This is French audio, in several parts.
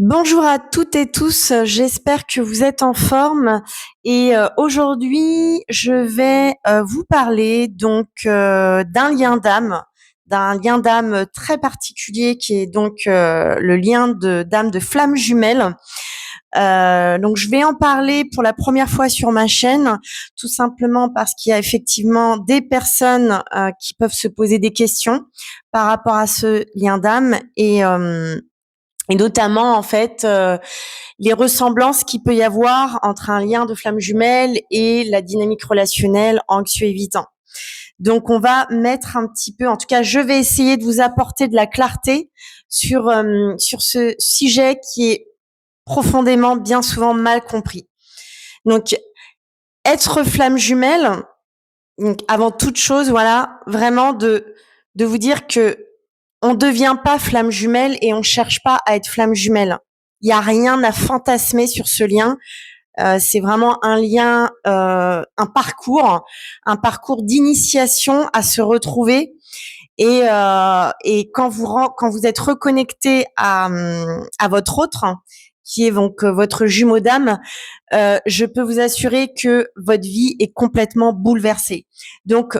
Bonjour à toutes et tous, j'espère que vous êtes en forme et aujourd'hui je vais vous parler donc d'un lien d'âme très particulier qui est donc le lien d'âme de flamme jumelle. Donc je vais en parler pour la première fois sur ma chaîne, tout simplement parce qu'il y a effectivement des personnes qui peuvent se poser des questions par rapport à ce lien d'âme et notamment, en fait, les ressemblances qu'il peut y avoir entre un lien de flamme jumelle et la dynamique relationnelle anxieux-évitant. Donc, on va mettre un petit peu, en tout cas, je vais essayer de vous apporter de la clarté sur ce sujet qui est profondément, bien souvent mal compris. Donc, être flamme jumelle, donc avant toute chose, voilà, vraiment de vous dire que on devient pas flamme jumelle et on cherche pas à être flamme jumelle. Il y a rien à fantasmer sur ce lien. C'est vraiment un lien, un parcours d'initiation à se retrouver. Et quand vous êtes reconnecté à votre autre, qui est donc votre jumeau d'âme, je peux vous assurer que votre vie est complètement bouleversée. Donc,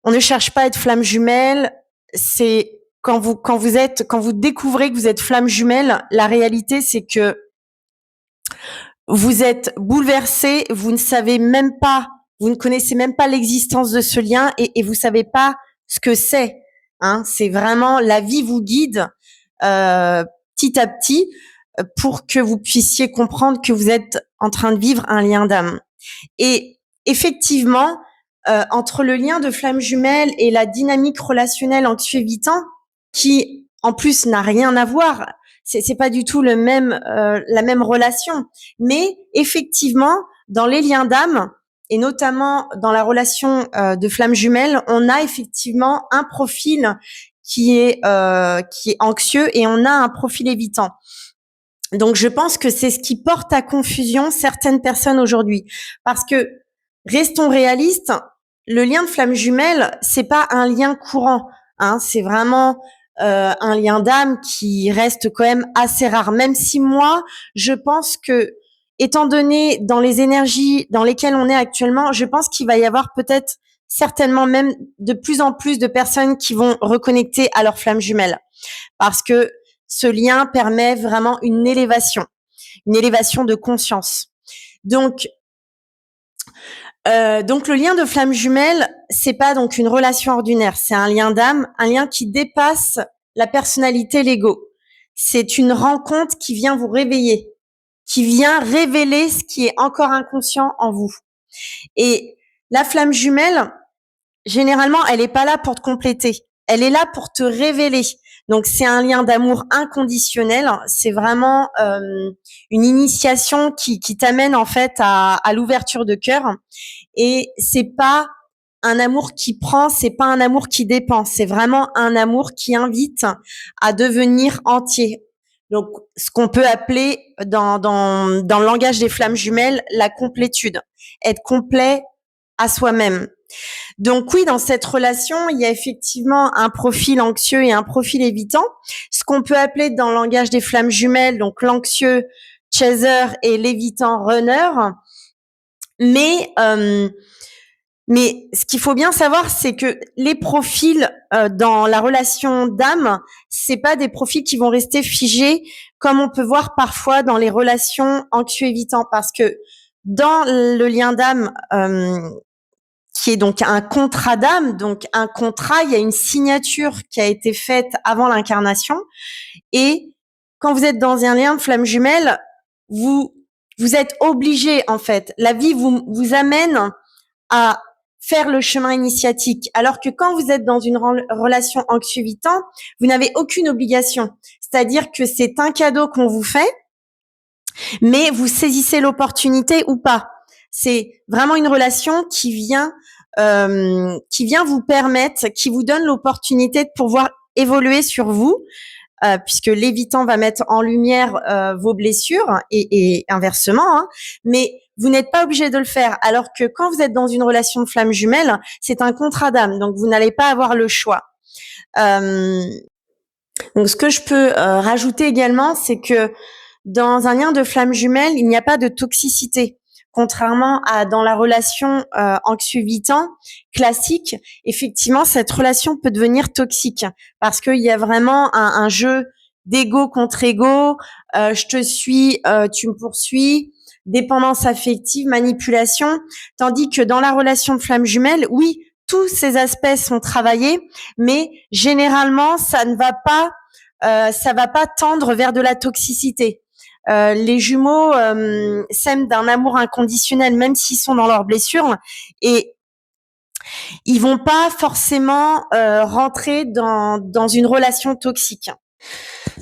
on ne cherche pas à être flamme jumelle. C'est quand vous découvrez que vous êtes flamme jumelle, la réalité c'est que vous êtes bouleversé, vous ne connaissez même pas l'existence de ce lien et vous savez pas ce que c'est. Hein, c'est vraiment la vie vous guide petit à petit pour que vous puissiez comprendre que vous êtes en train de vivre un lien d'âme. Et effectivement, entre le lien de flamme jumelle et la dynamique relationnelle anxieux-évitant, qui en plus n'a rien à voir, c'est pas du tout la même relation. Mais effectivement, dans les liens d'âme et notamment dans la relation de flamme jumelle, on a effectivement un profil qui est anxieux et on a un profil évitant. Donc, je pense que c'est ce qui porte à confusion certaines personnes aujourd'hui, parce que restons réalistes, le lien de flamme jumelle, c'est pas un lien courant, hein, c'est vraiment un lien d'âme qui reste quand même assez rare. Même si moi, je pense que, étant donné dans les énergies dans lesquelles on est actuellement, je pense qu'il va y avoir peut-être certainement même de plus en plus de personnes qui vont reconnecter à leur flamme jumelle, parce que ce lien permet vraiment une élévation de conscience. Donc le lien de flamme jumelle, c'est pas donc une relation ordinaire, c'est un lien d'âme, un lien qui dépasse la personnalité, l'ego. C'est une rencontre qui vient vous réveiller, qui vient révéler ce qui est encore inconscient en vous. Et la flamme jumelle, généralement, elle est pas là pour te compléter. Elle est là pour te révéler. Donc, c'est un lien d'amour inconditionnel. C'est vraiment une initiation qui t'amène en fait à l'ouverture de cœur. Et c'est pas un amour qui prend, c'est pas un amour qui dépend. C'est vraiment un amour qui invite à devenir entier. Donc, ce qu'on peut appeler dans le langage des flammes jumelles, la complétude. Être complet à soi-même. Donc oui, dans cette relation, il y a effectivement un profil anxieux et un profil évitant. Ce qu'on peut appeler dans le langage des flammes jumelles, donc l'anxieux chaser et l'évitant runner. Mais ce qu'il faut bien savoir, c'est que les profils dans la relation d'âme, c'est pas des profils qui vont rester figés comme on peut voir parfois dans les relations anxieux-évitants, parce que dans le lien d'âme, qui est donc un contrat d'âme, donc un contrat, il y a une signature qui a été faite avant l'incarnation. Et quand vous êtes dans un lien de flamme jumelle, vous êtes obligé, en fait. La vie vous amène à faire le chemin initiatique. Alors que quand vous êtes dans une relation anxieux-évitant, vous n'avez aucune obligation. C'est-à-dire que c'est un cadeau qu'on vous fait, mais vous saisissez l'opportunité ou pas. C'est vraiment une relation qui vient vous permettre, qui vous donne l'opportunité de pouvoir évoluer sur vous, puisque l'évitant va mettre en lumière vos blessures et inversement, hein, mais vous n'êtes pas obligé de le faire. Alors que quand vous êtes dans une relation de flamme jumelle, c'est un contrat d'âme, donc vous n'allez pas avoir le choix. Donc ce que je peux rajouter également, c'est que dans un lien de flamme jumelle, il n'y a pas de toxicité. Contrairement à dans la relation anxieux-évitant classique, effectivement, cette relation peut devenir toxique parce qu'il y a vraiment un jeu d'ego contre ego, je te suis, tu me poursuis, dépendance affective, manipulation, tandis que dans la relation de flamme jumelle, oui, tous ces aspects sont travaillés, mais généralement, ça va pas tendre vers de la toxicité. Les jumeaux s'aiment d'un amour inconditionnel, même s'ils sont dans leurs blessures, et ils vont pas forcément rentrer dans une relation toxique.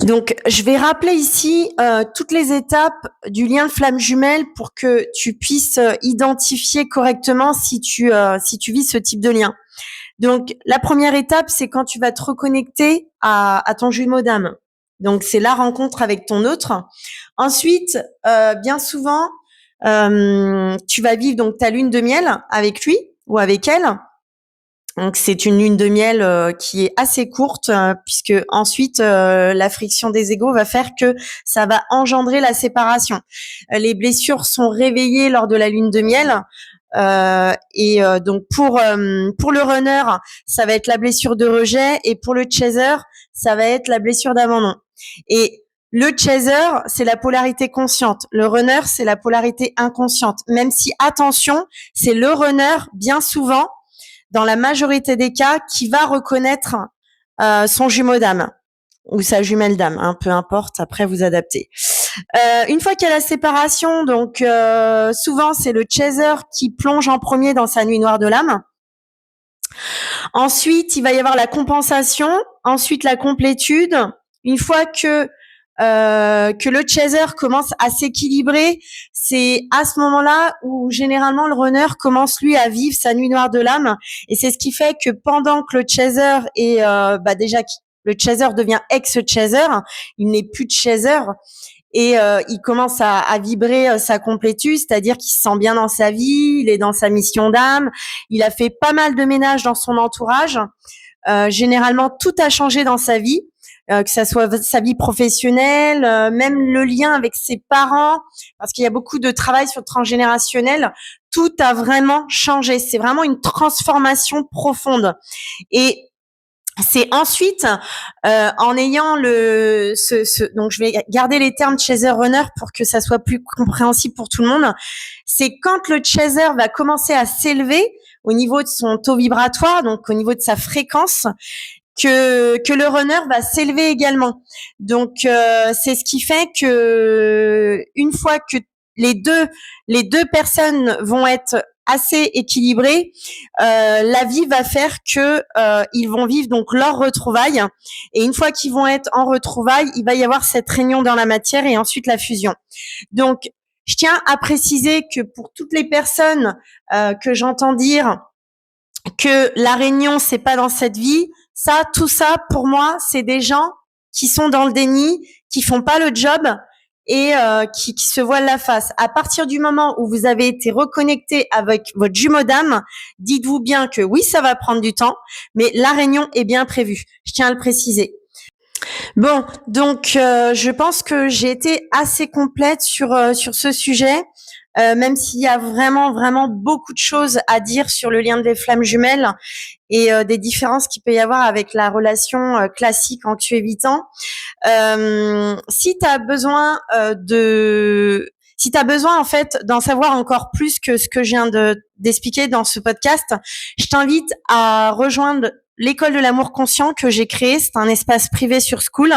Donc, je vais rappeler ici toutes les étapes du lien de flamme jumelle pour que tu puisses identifier correctement si tu vis ce type de lien. Donc, la première étape, c'est quand tu vas te reconnecter à ton jumeau d'âme. Donc, c'est la rencontre avec ton autre. Ensuite, bien souvent, tu vas vivre donc ta lune de miel avec lui ou avec elle. Donc, c'est une lune de miel qui est assez courte puisque ensuite, la friction des égos va faire que ça va engendrer la séparation. Les blessures sont réveillées lors de la lune de miel. Donc pour le runner, ça va être la blessure de rejet, et pour le chaser, ça va être la blessure d'abandon. Et le chaser, c'est la polarité consciente. Le runner, c'est la polarité inconsciente. Même si, attention, c'est le runner, bien souvent, dans la majorité des cas, qui va reconnaître son jumeau d'âme ou sa jumelle d'âme, hein, peu importe, après vous adaptez. Une fois qu'il y a la séparation, donc souvent c'est le chaser qui plonge en premier dans sa nuit noire de l'âme. Ensuite, il va y avoir la compensation, ensuite la complétude. Une fois que le chaser commence à s'équilibrer, c'est à ce moment-là où généralement le runner commence lui à vivre sa nuit noire de l'âme, et c'est ce qui fait que pendant que le chaser est déjà le chaser devient ex-chaser, il n'est plus de chaser, et il commence à vibrer sa complétude, c'est-à-dire qu'il se sent bien dans sa vie, il est dans sa mission d'âme, il a fait pas mal de ménage dans son entourage, généralement tout a changé dans sa vie, que ça soit sa vie professionnelle, même le lien avec ses parents, parce qu'il y a beaucoup de travail sur le transgénérationnel, tout a vraiment changé, c'est vraiment une transformation profonde. Et c'est ensuite, en ayant donc je vais garder les termes chaser runner pour que ça soit plus compréhensible pour tout le monde. C'est quand le chaser va commencer à s'élever au niveau de son taux vibratoire, donc au niveau de sa fréquence, que le runner va s'élever également. Donc c'est ce qui fait que une fois que les deux personnes vont être assez équilibrées, la vie va faire que ils vont vivre donc leur retrouvaille, et une fois qu'ils vont être en retrouvailles, il va y avoir cette réunion dans la matière et ensuite la fusion. Donc je tiens à préciser que pour toutes les personnes que j'entends dire que la réunion c'est pas dans cette vie, tout ça pour moi c'est des gens qui sont dans le déni, qui font pas le job, et qui se voilent la face. À partir du moment où vous avez été reconnecté avec votre jumeau d'âme, dites-vous bien que oui, ça va prendre du temps, mais la réunion est bien prévue. Je tiens à le préciser. Bon, donc je pense que j'ai été assez complète sur ce sujet. Même s'il y a vraiment, vraiment beaucoup de choses à dire sur le lien des flammes jumelles et des différences qu'il peut y avoir avec la relation classique anxieux-évitant. Si tu as besoin si tu as besoin en fait d'en savoir encore plus que ce que je viens d'expliquer dans ce podcast, je t'invite à rejoindre l'école de l'amour conscient que j'ai créée. C'est un espace privé sur School.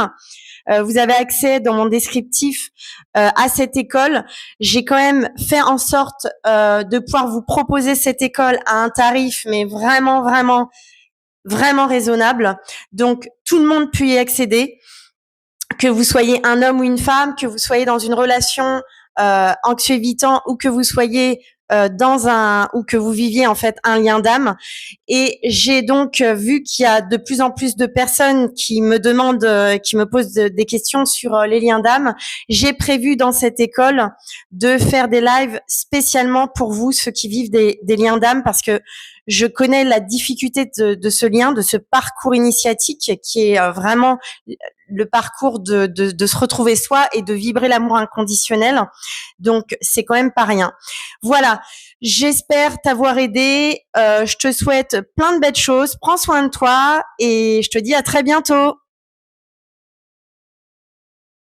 Vous avez accès dans mon descriptif à cette école. J'ai quand même fait en sorte de pouvoir vous proposer cette école à un tarif mais vraiment, vraiment, vraiment raisonnable. Donc, tout le monde peut y accéder. Que vous soyez un homme ou une femme, que vous soyez dans une relation anxieux-évitant, ou que vous soyez ou que vous viviez en fait un lien d'âme. Et j'ai donc vu qu'il y a de plus en plus de personnes qui me demandent, qui me posent des questions sur les liens d'âme. J'ai prévu dans cette école de faire des lives spécialement pour vous, ceux qui vivent des liens d'âme, parce que Je connais la difficulté de ce lien, de ce parcours initiatique qui est vraiment le parcours de se retrouver soi et de vibrer l'amour inconditionnel. Donc, c'est quand même pas rien. Voilà. J'espère t'avoir aidé. Je te souhaite plein de belles choses. Prends soin de toi et je te dis à très bientôt.